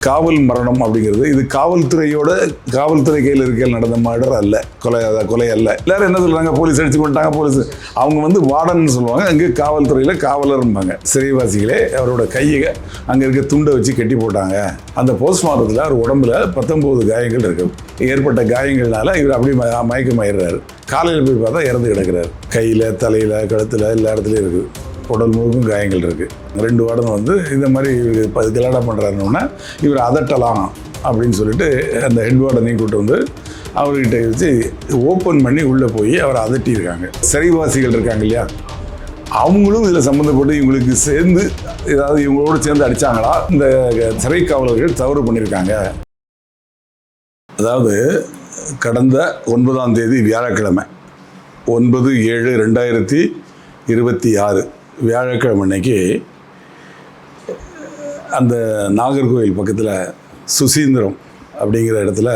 காவல் மரணம் அப்படிங்கிறது இது காவல்துறை கையில் இருக்க நடந்த மர்டர் அல்ல, கொலை அல்ல. எல்லாரும் என்ன சொல்றாங்க, போலீஸ் அடிச்சு கொண்டாங்க, போலீஸ் அவங்க வார்டன் சொல்லுவாங்க, அங்கே காவல்துறையில் காவலர்பாங்க. சிறைவாசிகளே அவரோட கையை அங்கே இருக்க துண்டை வச்சு கட்டி போட்டாங்க. அந்த போஸ்ட்மார்ட்டத்தில் அவர் உடம்புல 19 காயங்கள் இருக்கு. ஏற்பட்ட காயங்கள்னால இவர் அப்படி மயக்கமாயிடுறாரு. காலையில் போய் பார்த்தா இறந்து கிடக்கிறார். கையில், தலையில், கழுத்தில் எல்லா இடத்துலையும் இருக்குது. உடல் முழுக்கும் காயங்கள் இருக்குது. 2 வார்டன் இந்த மாதிரி கலாடா பண்ணுறாருன்னா இவர் அதட்டலாம் அப்படின்னு சொல்லிட்டு அந்த ஹெட் வார்டனையும் கூப்பிட்டு அவர்கிட்ட வச்சு ஓப்பன் பண்ணி உள்ளே போய் அவரை அதட்டியிருக்காங்க. சிறைவாசிகள் இருக்காங்க இல்லையா, அவங்களும் இதில் சம்மந்தப்பட்டு இவங்களுக்கு சேர்ந்து ஏதாவது இவங்களோடு சேர்ந்து அடித்தாங்களா, இந்த சிறை காவலர்கள் தவறு பண்ணியிருக்காங்க. அதாவது கடந்த 9ஆம் தேதி வியாழக்கிழமை 9/7/2026 வியாழக்கிழமை அன்னைக்கு அந்த நாகர்கோவில் பக்கத்தில் சுசீந்திரம் அப்படிங்கிற இடத்துல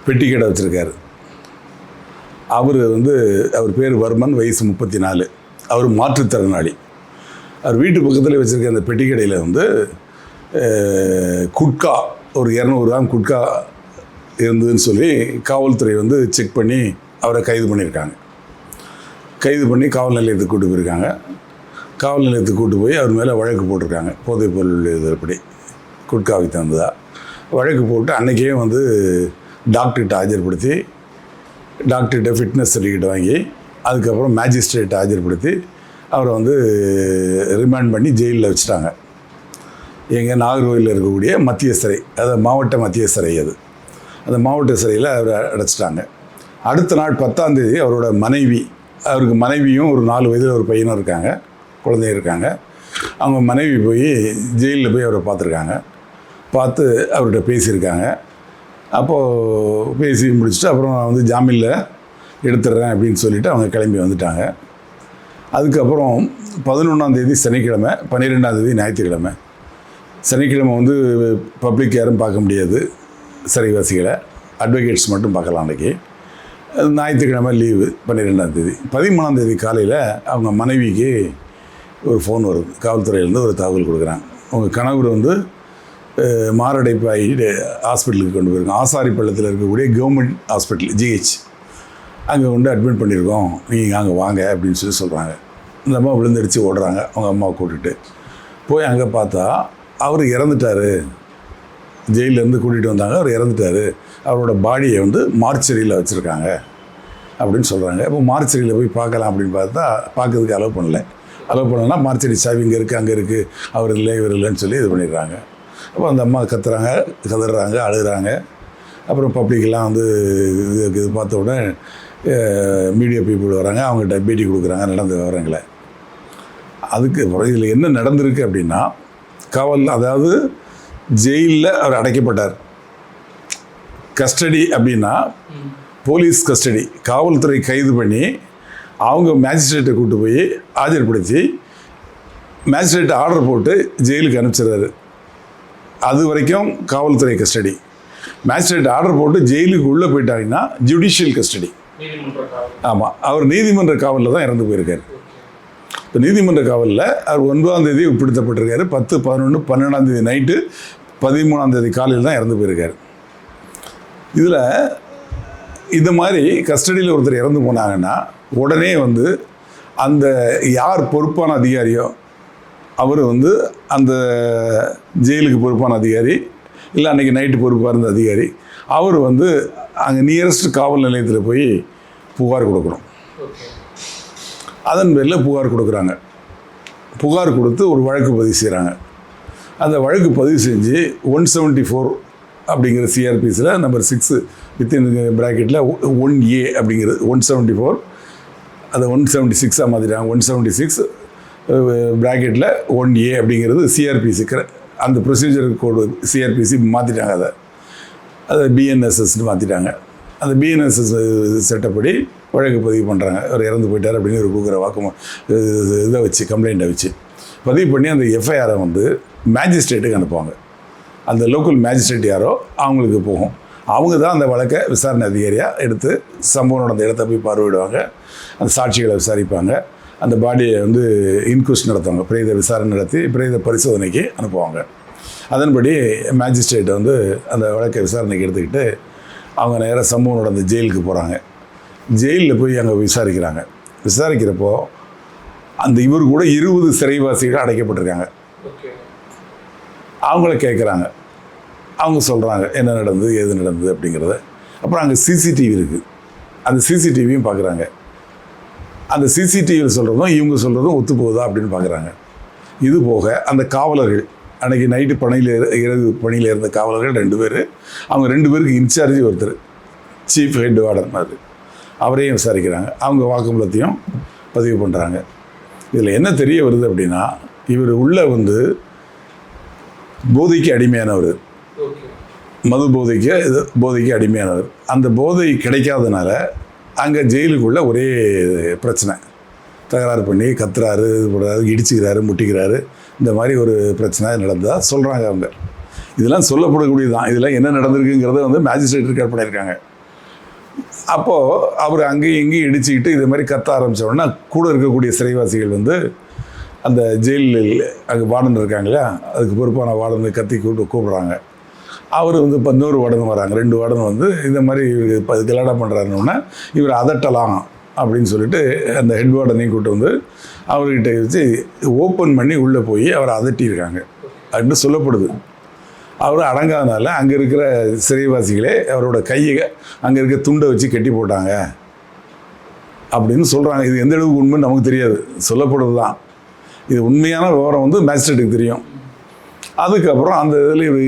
பெட்டி கடை வச்சுருக்காரு. அவர் பேர் வர்மன், வயசு 34. அவர் மாற்றுத்திறனாளி. அவர் வீட்டு பக்கத்தில் வச்சுருக்க அந்த பெட்டி கடையில் குட்கா ஒரு 200 கிராம் குட்கா இருந்ததுன்னு சொல்லி காவல்துறை செக் பண்ணி அவரை கைது பண்ணியிருக்காங்க. கைது பண்ணி காவல் நிலையத்துக்கு கூட்டு போயிருக்காங்க. காவல் நிலையத்துக்கு கூட்டு போய் அவர் மேலே வழக்கு போட்டிருக்காங்க. போதைப் பொருள் இதற்படி குட்காவை தந்ததா வழக்கு போட்டு அன்றைக்கே டாக்டர்கிட்ட ஆஜர்படுத்தி, டாக்டர்கிட்ட ஃபிட்னஸ் சர்டிஃபிகேட் வாங்கி, அதுக்கப்புறம் மேஜிஸ்ட்ரேட்டை ஆஜர்படுத்தி அவரை ரிமாண்ட் பண்ணி ஜெயிலில் வச்சுட்டாங்க. எங்கள் நாகர்கோவிலில் இருக்கக்கூடிய மத்திய சிறை, அதாவது மாவட்ட மத்திய சிறை. அந்த மாவட்ட சிறையில் அவரை அடைச்சிட்டாங்க. அடுத்த நாள் 10ஆம் தேதி அவருக்கு மனைவியும் ஒரு 4 வயதில் ஒரு பையனும் இருக்காங்க, குழந்தைங்க இருக்காங்க. அவங்க மனைவி போய் ஜெயிலில் போய் அவரை பார்த்துருக்காங்க. பார்த்து அவர்கிட்ட பேசியிருக்காங்க. அப்போது பேசி முடிச்சுட்டு அப்புறம் ஜாமீனில் எடுத்துடுறேன் அப்படின்னு சொல்லிவிட்டு அவங்க கிளம்பி வந்துட்டாங்க. அதுக்கப்புறம் 11ஆம் தேதி சனிக்கிழமை, 12ஆம் தேதி ஞாயிற்றுக்கிழமை. சனிக்கிழமை பப்ளிக் யாரும் பார்க்க முடியாது, சிறைவாசிகளை அட்வொகேட்ஸ் மட்டும் பார்க்கலாம். அன்றைக்கி ஞாயிற்றுக்கிழமை லீவு 12ஆம் தேதி. 13ஆம் தேதி காலையில் அவங்க மனைவிக்கு ஒரு ஃபோன் வருது. காவல்துறையிலேருந்து ஒரு தகவல் கொடுக்குறாங்க. அவங்க கணவர் மாரடைப்பாகி ஹாஸ்பிட்டலுக்கு கொண்டு போயிருக்கோம். ஆசாரிப்பள்ளத்தில் இருக்கக்கூடிய கவர்மெண்ட் ஹாஸ்பிட்டல் GH அங்கே அட்மிட் பண்ணியிருக்கோம், நீங்கள் அங்கே வாங்க அப்படின்னு சொல்கிறாங்க. இந்த அம்மா விழுந்தடிச்சு ஓடுறாங்க. அவங்க அம்மாவை கூட்டிகிட்டு போய் அங்கே பார்த்தா அவர் இறந்துட்டார். ஜெயிலேருந்து கூட்டிகிட்டு வந்தாங்க, அவர் இறந்துட்டார். அவரோட பாடியை மார்ச்சரியில் வச்சுருக்காங்க அப்படின்னு சொல்கிறாங்க. இப்போ மார்ச்சரியில் போய் பார்க்கலாம் அப்படின்னு பார்த்தா பார்க்கறதுக்கு அலோவ் பண்ணலைன்னா மார்ச்சரி சாவி இங்கே இருக்குது, அங்கே இருக்குது, அவர் இல்லை, இவர் இல்லைன்னு சொல்லி இது பண்ணிடுறாங்க. அப்போ அந்த அம்மா கதறாங்க, அழுகிறாங்க. அப்புறம் பப்ளிக்கெல்லாம் இது பார்த்த உடனே மீடியா பீப்புள் வராங்க, அவங்ககிட்ட பேட்டி கொடுக்குறாங்க நடந்த விவரங்களை. அதுக்கு அப்புறம் இதில் என்ன நடந்திருக்கு அப்படின்னா, அதாவது ஜெயிலில் அவர் அடைக்கப்பட்டார். கஸ்டடி அப்படின்னா போலீஸ் கஸ்டடி, காவல்துறை கைது பண்ணி அவங்க மேஜிஸ்ட்ரேட்டை கூப்பிட்டு போய் ஆஜர்படுத்தி மேஜிஸ்ட்ரேட் ஆர்டர் போட்டு ஜெயிலுக்கு அனுப்பிச்சிடுறாரு. அது வரைக்கும் காவல்துறை கஸ்டடி. மேஜிஸ்ட்ரேட் ஆர்டர் போட்டு ஜெயிலுக்கு உள்ளே போயிட்டாங்கன்னா ஜுடிஷியல் கஸ்டடி. ஆமாம், அவர் நீதிமன்ற காவலில் தான் இறந்து போயிருக்கார். இப்போ நீதிமன்ற காவலில் அவர் 9ஆம் தேதி உட்படுத்தப்பட்டிருக்காரு. 10, 11, 12ஆம் தேதி நைட்டு, 13ஆம் தேதி காலையில் தான் இறந்து போயிருக்கார். இதில் இந்த மாதிரி கஸ்டடியில் ஒருத்தர் இறந்து போனாங்கன்னா உடனே அந்த யார் பொறுப்பான அதிகாரியோ அவர் அந்த ஜெயிலுக்கு பொறுப்பான அதிகாரி, இல்லை அன்றைக்கி நைட்டு பொறுப்பாக இருந்த அதிகாரி, அவர் அங்கே நியரஸ்ட் காவல் நிலையத்தில் போய் புகார் கொடுக்கணும். அதன் பேரில் புகார் கொடுக்குறாங்க. புகார் கொடுத்து ஒரு வழக்கு பதிவு செய்கிறாங்க. அந்த வழக்கு பதிவு செஞ்சு 174 அப்படிங்கிற CRPஸில் நம்பர் 6 வித்தின் ப்ராக்கெட்டில் 1A அப்படிங்கிறது 174, அதை 176 மாற்றிட்டாங்க. 176 ப்ராக்கெட்டில் 1A அப்படிங்கிறது CRPஸுக்கு அந்த ப்ரொசீஜர் கோடு CRPC மாற்றிட்டாங்க. அதை BNSSன்னு மாற்றிட்டாங்க. அந்த BNSS செட்டப்படி வழக்கு பதிவு பண்ணுறாங்க. அவர் இறந்து போயிட்டார் அப்படின்னு ஒரு கொடுக்குற இதை வச்சு கம்ப்ளைண்ட்டை வச்சு பதிவு பண்ணி அந்த FIR மேஜிஸ்ட்ரேட்டுக்கு அனுப்புவாங்க. அந்த லோக்கல் மேஜிஸ்ட்ரேட் யாரோ அவங்களுக்கு போகும். அவங்க தான் அந்த வழக்கை விசாரணை அதிகாரியாக எடுத்து சம்பவம் நடந்த இடத்த போய் பார்வையிடுவாங்க. அந்த சாட்சிகளை விசாரிப்பாங்க. அந்த பாடியை இன்குவெஸ்ட் நடத்துவாங்க. பிரேத விசாரணை நடத்தி பிரேத பரிசோதனைக்கு அனுப்புவாங்க. அதன்படி மேஜிஸ்ட்ரேட் வந்து அந்த வழக்கை விசாரணைக்கு எடுத்துக்கிட்டு அவங்க நேராக சம்பவம் நடந்த ஜெயிலுக்கு போகிறாங்க. ஜெயிலில் போய் அங்கே விசாரிக்கிறப்போ அந்த இவர் கூட 20 சிறைவாசிகள் அடைக்கப்பட்டிருக்காங்க. அவங்கள கேட்குறாங்க, அவங்க சொல்கிறாங்க என்ன நடந்தது ஏது நடந்தது அப்படிங்கிறத. அப்புறம் அங்கே சிசிடிவி இருக்குது, அந்த சிசிடிவியும் பார்க்குறாங்க. அந்த சிசிடிவியில் சொல்கிறதும் இவங்க சொல்கிறதும் ஒத்து போகுதா அப்படின்னு பார்க்குறாங்க. இது போக அந்த காவலர்கள் அன்றைக்கி நைட்டு இரவு பணியில் இருந்த காவலர்கள் 2 பேர், அவங்க 2 பேருக்கு இன்சார்ஜ் ஒருத்தர் சீஃப் ஹெட் வார்டன் மாதிரி, அவரையும் விசாரிக்கிறாங்க. அவங்க வாக்குமூலத்தையும் பதிவு பண்ணுறாங்க. இதில் என்ன தெரிய வருது அப்படின்னா, இவர் உள்ள வந்து போதைக்கு அடிமையானவர், மது போதைக்கு அடிமையானவர். அந்த போதை கிடைக்காதனால அங்கே ஜெயிலுக்குள்ளே ஒரே பிரச்சனை, தகராறு பண்ணி கத்துறாரு, இது போடுறாரு, இடிச்சுக்கிறாரு, முட்டிக்கிறாரு, இந்த மாதிரி ஒரு பிரச்சனை நடந்ததாக சொல்கிறாங்க அவங்க. இதெல்லாம் சொல்லப்படக்கூடியது தான். இதெல்லாம் என்ன நடந்திருக்குங்கிறத வந்து மேஜிஸ்ட்ரேட் ரெக்கார்ட் பண்ணியிருக்காங்க. அப்போது அவர் அங்கேயும் இங்கேயும் இடிச்சுக்கிட்டு இது மாதிரி கத்த ஆரம்பித்தோன்னா கூட இருக்கக்கூடிய சிறைவாசிகள் வந்து அந்த ஜெயிலில் அங்கே வார்டன் இருக்காங்க இல்லையா, அதுக்கு பொறுப்பான வார்டனை கத்தி கூப்பிடுறாங்க. அவர் வந்து இப்போ இன்னொரு வார்டன் வராங்க, 2 வார்டன் வந்து இந்த மாதிரி கலாடா பண்ணுறாருன்னா இவர் அதட்டலாம் அப்படின்னு சொல்லிட்டு அந்த ஹெட் வார்டனையும் கூப்பிட்டு வந்து அவர்கிட்ட வச்சு ஓப்பன் பண்ணி உள்ளே போய் அவரை அதட்டியிருக்காங்க அப்படின்னு சொல்லப்படுது. அவர் அடங்காதனால அங்கே இருக்கிற சிறைவாசிகளே அவரோட கையை அங்கே இருக்க துண்டை வச்சு கட்டி போட்டாங்க அப்படின்னு சொல்கிறாங்க. இது எந்த அளவுக்கு உண்மைன்னு நமக்கு தெரியாது, சொல்லப்படுறது தான். இது உண்மையான விவரம் வந்து மேஜிஸ்ட்ரேட்டுக்கு தெரியும். அதுக்கப்புறம் அந்த இதில் இவர்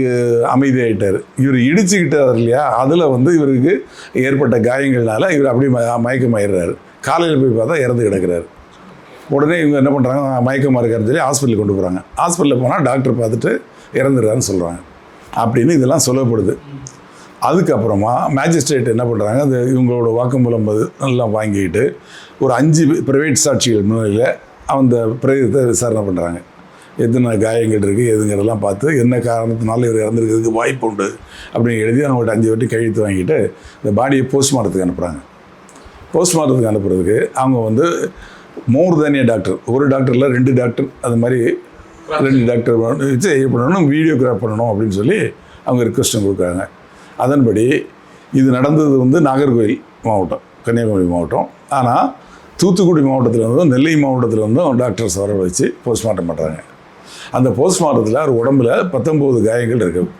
அமைதியாகிட்டார். இவர் இடிச்சுக்கிட்டார் இல்லையா, அதில் வந்து இவருக்கு ஏற்பட்ட காயங்கள்னால இவர் அப்படியே மயக்கமாயிடுறாரு. காலையில் போய் பார்த்தா இறந்து கிடக்கிறாரு. உடனே இவங்க என்ன பண்ணுறாங்க, மயக்கமாக இருக்காருன்னு சொல்லி ஹாஸ்பிட்டலுக்கு கொண்டு போகிறாங்க. ஹாஸ்பிட்டலில் போனால் டாக்டர் பார்த்துட்டு இறந்துடுறாருன்னு சொல்கிறாங்க அப்படின்னு இதெல்லாம் சொல்லப்படுது. அதுக்கப்புறமா மேஜிஸ்ட்ரேட் என்ன பண்ணுறாங்க, அந்த இவங்களோட வாக்குமூலம் எல்லாம் வாங்கிட்டு ஒரு 5 ப்ரைவேட் சாட்சிகள் முன்னிலையில் அந்த பிரேதத்தை விசாரணை பண்ணுறாங்க. எத்தனை காயங்கள் இருக்குது எதுங்கிறதெல்லாம் பார்த்து என்ன காரணத்தினால இவர் இறந்துருக்கிறதுக்கு வாய்ப்பு உண்டு அப்படின்னு எழுதி அவங்கள்ட்ட 5 வாட்டி கையெழுத்து வாங்கிட்டு இந்த பாடியை போஸ்ட்மார்ட்டத்துக்கு அனுப்புகிறாங்க. போஸ்ட்மார்ட்டத்துக்கு அனுப்புறதுக்கு அவங்க வந்து மோர் தேன் டாக்டர், ஒரு டாக்டரில் 2 டாக்டர், அது மாதிரி 2 டாக்டர் வச்சு பண்ணணும், வீடியோகிராஃப் பண்ணணும் அப்படின்னு சொல்லி அவங்க ரிக்வெஸ்ட்டும் கொடுக்குறாங்க. அதன்படி இது நடந்தது வந்து நாகர்கோவில் மாவட்டம், கன்னியாகுமரி மாவட்டம். ஆனால் தூத்துக்குடி மாவட்டத்தில் இருந்தும் நெல்லை மாவட்டத்தில் இருந்தும் டாக்டர்ஸ் வர வச்சு போஸ்ட்மார்ட்டம் பண்ணுறாங்க. அந்த போஸ்ட்மார்ட்டத்தில் அவர் உடம்புல 19 காயங்கள் இருக்குது.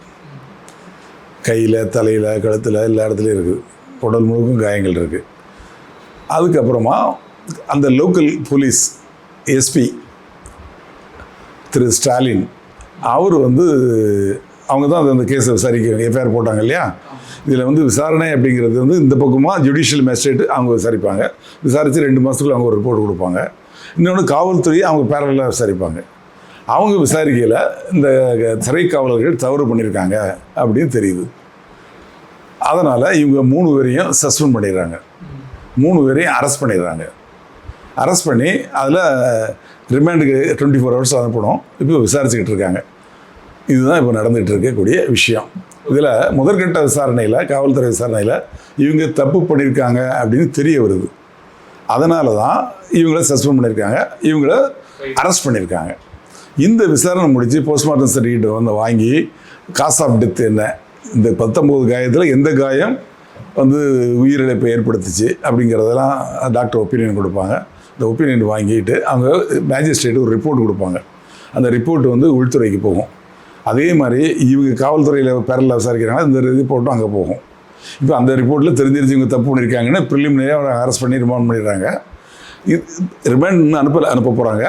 கையில், தலையில், கழுத்தில், எல்லா இடத்துலையும் இருக்குது. உடல் முழுக்கும் காயங்கள் இருக்குது. அதுக்கப்புறமா அந்த லோக்கல் போலீஸ் எஸ்பி திரு ஸ்டாலின், அவர் வந்து அவங்க தான் அந்த கேஸை விசாரிக்க எஃப்ஐஆர் போட்டாங்க இல்லையா. இதில் வந்து விசாரணை அப்படிங்கிறது வந்து இந்த பக்கமாக ஜுடிஷியல் மேஜிஸ்ட்ரேட் அவங்க விசாரிப்பாங்க. விசாரித்து 2 மாதத்துக்குள்ள அவங்க ஒரு ரிப்போர்ட் கொடுப்பாங்க. இன்னொன்று காவல்துறையை அவங்க பேரலாக விசாரிப்பாங்க. அவங்க விசாரிக்கையில் இந்த சிறை காவலர்கள் தவறு பண்ணியிருக்காங்க அப்படின்னு தெரியுது. அதனால் இவங்க 3 பேரையும் சஸ்பெண்ட் பண்ணிடுறாங்க, 3 பேரையும் அரெஸ்ட் பண்ணிடுறாங்க. அரெஸ்ட் பண்ணி அதில் ரிமாண்டுக்கு 24 ஹவர்ஸ் அனுப்பணும். இப்போ விசாரிச்சுக்கிட்டு இருக்காங்க. இதுதான் இப்போ நடந்துகிட்டு இருக்கக்கூடிய விஷயம். இதில் முதற்கட்ட விசாரணையில், காவல்துறை விசாரணையில் இவங்க தப்பு பண்ணியிருக்காங்க அப்படின்னு தெரிய வருது. அதனால தான் இவங்கள சஸ்பெண்ட் பண்ணியிருக்காங்க, இவங்கள அரெஸ்ட் பண்ணியிருக்காங்க. இந்த விசாரணை முடித்து போஸ்ட்மார்ட்டம் சர்டிஃபிகேட் வந்து வாங்கி காஸ் ஆஃப் டெத் என்ன, இந்த 19 காயத்தில் எந்த காயம் வந்து உயிரிழப்பை ஏற்படுத்துச்சு அப்படிங்கிறதெல்லாம் டாக்டர் ஒப்பீனியன் கொடுப்பாங்க. இந்த ஒப்பீனியன் வாங்கிட்டு அவங்க மேஜிஸ்ட்ரேட் ஒரு ரிப்போர்ட் கொடுப்பாங்க. அந்த ரிப்போர்ட் வந்து உள்துறைக்கு போகும். அதே மாதிரி இவங்க காவல்துறையில் பேரலாக விசாரிக்கிறாங்கன்னா இந்த ரிப்போர்ட்டும் அங்கே போகும். இப்போ அந்த ரிப்போர்ட்டில் தெரிஞ்சிருச்சு இவங்க தப்பு பண்ணியிருக்காங்கன்னா ப்ரிலிமினரியாக அவரை அரெஸ்ட் பண்ணி ரிமாண்ட் பண்ணிடுறாங்க. ரிமாண்ட் அனுப்ப போகிறாங்க.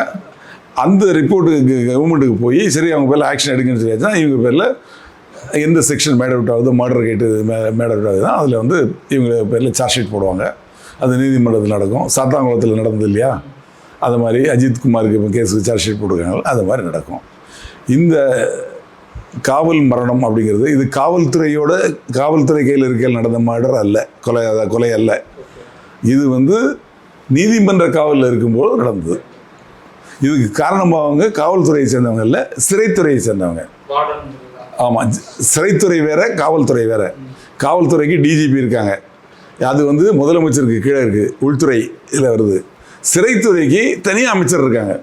அந்த ரிப்போர்ட்டுக்கு கவர்மெண்ட்டுக்கு போய் சரி அவங்க பேரில் ஆக்ஷன் எடுக்குன்னு சொல்லியாச்சுன்னா இவங்க பேரில் எந்த செக்ஷன் மேட் அவுட் ஆகுது, மர்டர் கேட்டு மேட் அவுட் ஆகுதுன்னா அதில் வந்து இவங்க பேரில் சார்ஜ் ஷீட் போடுவாங்க. அது நீதிமன்றத்தில் நடக்கும். சாத்தாங்குளத்தில் நடந்தது இல்லையா, அது மாதிரி அஜித் குமாருக்கு இப்போ கேஸுக்கு சார்ஜ் ஷீட் போட்டுருக்காங்க, அது மாதிரி நடக்கும். இந்த காவல் மரணம் அப்படிங்கிறது இது காவல்துறை கையில் இருக்கையில் நடந்த மர்டர் அல்ல, கொலை அல்ல. இது வந்து நீதிமன்ற காவலில் இருக்கும்போது நடந்தது. இதுக்கு காரணமாகவங்க காவல்துறையை சேர்ந்தவங்க இல்லை, சிறைத்துறையை சேர்ந்தவங்க. ஆமாம், சிறைத்துறை வேற, காவல்துறை வேற. காவல்துறைக்கு டிஜிபி இருக்காங்க, அது வந்து முதலமைச்சருக்கு கீழே இருக்குது, உள்துறை இதில் வருது. சிறைத்துறைக்கு தனியாக அமைச்சர் இருக்காங்க.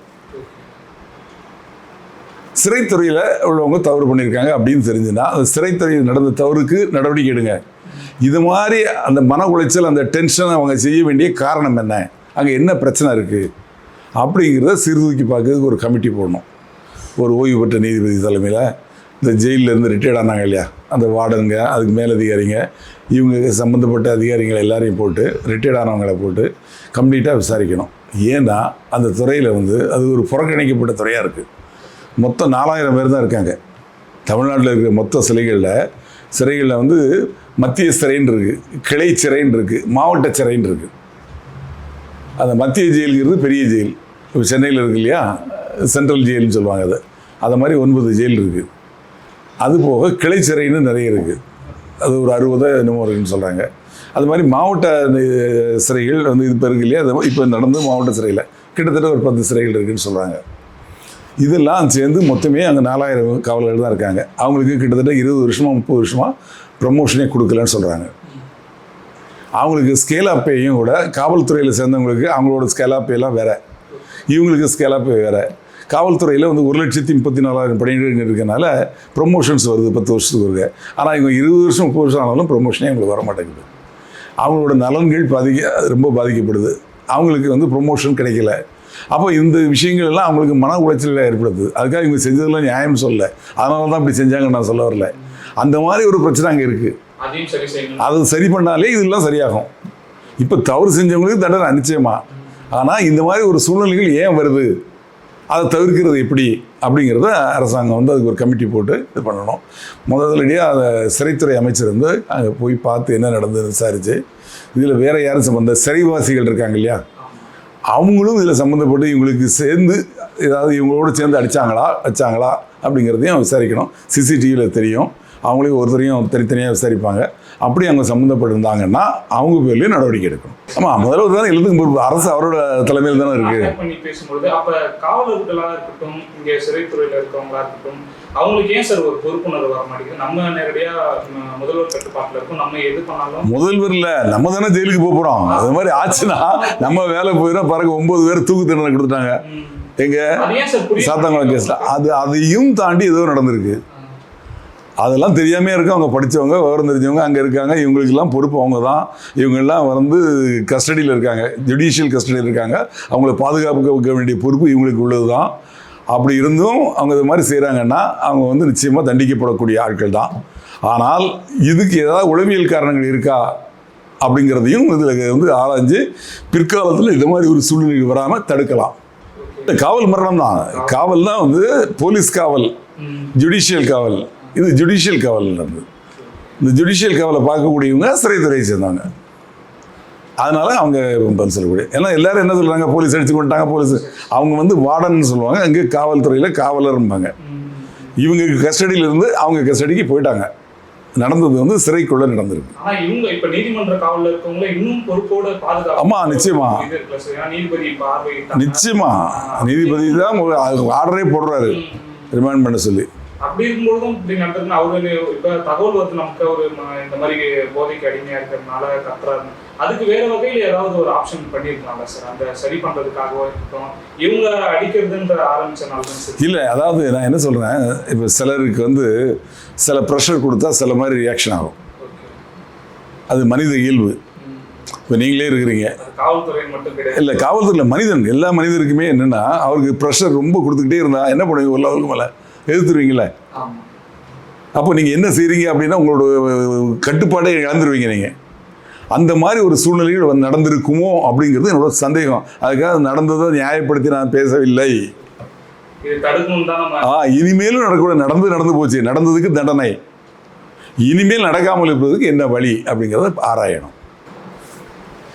சிறைத்துறையில் உள்ளவங்க தவறு பண்ணியிருக்காங்க அப்படின்னு தெரிஞ்சுன்னா அந்த சிறைத்துறையில் நடந்த தவறுக்கு நடவடிக்கை எடுங்க. இது மாதிரி அந்த மன உளைச்சல், அந்த டென்ஷன் அவங்க செய்ய வேண்டிய காரணம் என்ன, அங்கே என்ன பிரச்சனை இருக்குது அப்படிங்கிறத சீர்தூக்கி பார்க்கறதுக்கு ஒரு கமிட்டி போடணும். ஒரு ஓய்வு பெற்ற நீதிபதி தலைமையில் இந்த ஜெயிலேருந்து ரிட்டையர்ட் ஆனாங்க இல்லையா, அந்த வார்டனுங்க, அதுக்கு மேலதிகாரிங்க, இவங்க சம்மந்தப்பட்ட அதிகாரிகள் எல்லாரையும் போட்டு, ரிட்டையர்ட் ஆனவங்களை போட்டு கம்ப்ளீட்டாக விசாரிக்கணும். ஏன்னா அந்த துறையில் வந்து அது ஒரு புறக்கணிக்கப்பட்ட துறையாக இருக்குது. மொத்தம் 4000 பேர் தான் இருக்காங்க தமிழ்நாட்டில் இருக்கிற மொத்த சிறைகளில் வந்து மத்திய சிறைன்னு இருக்குது, கிளை சிறைன்னு இருக்குது, மாவட்ட சிறைன்னு இருக்குது. அந்த மத்திய ஜெயிலுங்கிறது பெரிய ஜெயில். இப்போ சென்னையில் இருக்கு இல்லையா, சென்ட்ரல் ஜெயில்னு சொல்லுவாங்க. அது மாதிரி 9 ஜெயில் இருக்குது. அது போக கிளை சிறைன்னு நிறைய இருக்குது. அது ஒரு 60 என்னமோ இருக்குன்னு சொல்கிறாங்க. அது மாதிரி மாவட்ட சிறைகள் வந்து இப்போ இருக்கு இல்லையா, அது இப்போ நடந்து மாவட்ட சிறையில் கிட்டத்தட்ட ஒரு 10 சிறைகள் இருக்குதுன்னு சொல்கிறாங்க. இதெல்லாம் சேர்ந்து மொத்தமே அங்கே 4000 காவலர்கள் தான் இருக்காங்க. அவங்களுக்கு கிட்டத்தட்ட 20 வருஷமாக 30 வருஷமாக ப்ரமோஷனே கொடுக்கலன்னு சொல்கிறாங்க. அவங்களுக்கு ஸ்கேல் ஆஃப் பேயும் கூட காவல்துறையில் சேர்ந்தவங்களுக்கு அவங்களோட ஸ்கேல் ஆஃப் பேலாம் வேறு, இவங்களுக்கு ஸ்கேல் ஆஃப் பே வேறு. காவல்துறையில் வந்து 1,34,000 பணியிடங்கள் இருக்கனால ப்ரொமோஷன்ஸ் வருது 10 வருஷத்துக்கு வருது. ஆனால் இவங்க 20 வருஷம் 30 வருஷம் ஆனாலும் ப்ரொமோஷனே அவங்களுக்கு வர மாட்டேங்குது. அவங்களோட நலன்கள் ரொம்ப பாதிக்கப்படுது. அவங்களுக்கு வந்து ப்ரொமோஷன் கிடைக்கல. அப்போ இந்த விஷயங்கள் எல்லாம் அவங்களுக்கு மன உளைச்சலில் ஏற்படுது. அதுக்காக இவங்க செஞ்சதெல்லாம் நியாயம் சொல்லலை, அதனால தான் இப்படி செஞ்சாங்கன்னு நான் சொல்ல வரல. அந்த மாதிரி ஒரு பிரச்சனை அங்கே இருக்குது. அது சரி பண்ணாலே இதெல்லாம் சரியாகும். இப்போ தவறு செஞ்சவங்களுக்கு தண்டனை நிச்சயமா. ஆனால் இந்த மாதிரி ஒரு சூழ்நிலைகள் ஏன் வருது, அதை தவிர்க்கிறது எப்படி அப்படிங்கிறத அரசாங்கம் வந்து அதுக்கு ஒரு கமிட்டி போட்டு இது பண்ணணும். முதலடியாக அதை சிறைத்துறை அமைச்சர் வந்து அங்கே போய் பார்த்து என்ன நடந்தது விசாரித்து, இதில் வேறு யாரும் சம்மந்த சிறைவாசிகள் இருக்காங்க இல்லையா, அவங்களும் இதில் சம்மந்தப்பட்டு இவங்களுக்கு சேர்ந்து ஏதாவது இவங்களோட சேர்ந்து வச்சாங்களா அப்படிங்கிறதையும் விசாரிக்கணும். சிசிடிவியில் தெரியும், அவங்களையும் ஒருத்தரையும் தனித்தனியாக விசாரிப்பாங்க. அப்படி அவங்க சம்மந்தப்பட்டிருந்தாங்கன்னா அவங்க பேர்லேயும் நடவடிக்கை எடுக்கணும். ஆமாம், முதல்வர் தான் எல்லாத்துக்கும் பொறுப்பு. அரசு அவரோட தலைமையில் தானே இருக்குது. பண்ணி பேசும்பொழுது அப்போ காவலர்களாக இருக்கட்டும், இங்கே சிறைத்துறையில் இருக்கிறவங்களா இருக்கட்டும், அவங்களுக்கு ஏன் சார் ஒரு பொறுப்புணர்வு வர மாட்டேங்குது? நம்ம நேரடியாக முதல்வர் கட்டுப்பாட்டில் இருக்கும், நம்ம எது பண்ணாலும் முதல்வர் இல்லை, நம்ம தானே ஜெயிலுக்கு போகிறோம். அது மாதிரி ஆச்சுன்னா நம்ம வேலை போயிடும். பிறகு 9 பேர் தூக்கு தண்டனை கொடுத்துட்டாங்க எங்க சாத்தாங்குளம் கேஸில். அதையும் தாண்டி ஏதோ நடந்திருக்கு. அதெல்லாம் தெரியாமே இருக்கு. அவங்க படித்தவங்க, விவரம் தெரிஞ்சவங்க அங்கே இருக்காங்க. இவங்களுக்கெல்லாம் பொறுப்பு அவங்க தான். இவங்கெல்லாம் வந்து கஸ்டடியில் இருக்காங்க, ஜுடிஷியல் கஸ்டடியில் இருக்காங்க. அவங்கள பாதுகாக்க வேண்டிய பொறுப்பு இவங்களுக்கு உள்ளது தான். அப்படி இருந்தும் அவங்க இது மாதிரி செய்கிறாங்கன்னா அவங்க வந்து நிச்சயமாக தண்டிக்கப்படக்கூடிய ஆட்கள் தான். ஆனால் இதுக்கு ஏதாவது உளவியல் காரணங்கள் இருக்கா அப்படிங்கிறதையும் இதில் வந்து ஆராய்ஞ்சு பிற்காலத்தில் இது மாதிரி ஒரு சூழ்நிலை வராமல் தடுக்கலாம். காவல் மரணம் தான். காவல் தான் வந்து போலீஸ் காவல், ஜுடிஷியல் காவல். இது ஜுடிஷியல் காவல் நடந்தது. இந்த ஜுடிஷியல் காவலை பார்க்கக்கூடியவங்க சிறைத்துறையை சேர்ந்தவங்க. அதனால அவங்க பதில் சொல்லக்கூடிய. ஏன்னா எல்லாரும் என்ன சொல்கிறாங்க, போலீஸ் அடிச்சு கொண்டாங்க, போலீஸ். அவங்க வந்து வார்டன்னு சொல்லுவாங்க, அங்கே காவல்துறையில் காவலர்ம்பாங்க. இவங்க கஸ்டடியில் இருந்து அவங்க கஸ்டடிக்கு போயிட்டாங்க. நடந்தது வந்து சிறைக்குள்ளே நடந்திருக்கு. ஆமா, நிச்சயமா நிச்சயமா நீதிபதி தான் ஆர்டரே போடுறாரு ரிமாண்ட் பண்ண சொல்லி. அப்படி இருக்கும்போதும் இப்படி நடந்ததுன்னா அவரு இப்போ தகவல் வந்து நமக்கு ஒரு இந்த மாதிரி போதைக்கு அடிமையாக இருக்கிறதுனால கத்துறாரு, அதுக்கு வேற வகையில் ஏதாவது ஒரு ஆப்ஷன் பண்ணியிருக்கலாம்ல சார்? அந்த சரி பண்ணுறதுக்காகவோ இருக்கட்டும், இவங்க அடிக்கிறதுன்ற ஆரம்பிச்சனால தான் சார். இல்லை, அதாவது நான் என்ன சொல்கிறேன், இப்போ சிலருக்கு வந்து சில ப்ரெஷர் கொடுத்தா சில மாதிரி ரியாக்ஷன் ஆகும். அது மனித இயல்பு. இப்போ நீங்களே இருக்கிறீங்க, காவல்துறை மட்டும் கிடையாது, இல்லை காவல்துறையில் மனிதன், எல்லா மனிதருக்குமே என்னென்னா அவருக்கு ப்ரெஷர் ரொம்ப கொடுத்துக்கிட்டே இருந்தால் என்ன பண்ணுவீங்க, எல்லாருக்கும் மேலே எதிர்த்துருவீங்களே. அப்போ நீங்கள் என்ன செய்கிறீங்க அப்படின்னா உங்களோட கட்டுப்பாடை இழந்துருவீங்க நீங்கள். அந்த மாதிரி ஒரு சூழ்நிலைகள் நடந்திருக்குமோ அப்படிங்கிறது என்னோட சந்தேகம். அதுக்காக நடந்ததை நியாயப்படுத்தி நான் பேசவில்லை. இனிமேலும் நடக்கூட நடந்து போச்சு, நடந்ததுக்கு தண்டனை. இனிமேல் நடக்காமல் இருப்பதுக்கு என்ன வழி அப்படிங்கிறத ஆராயணும்.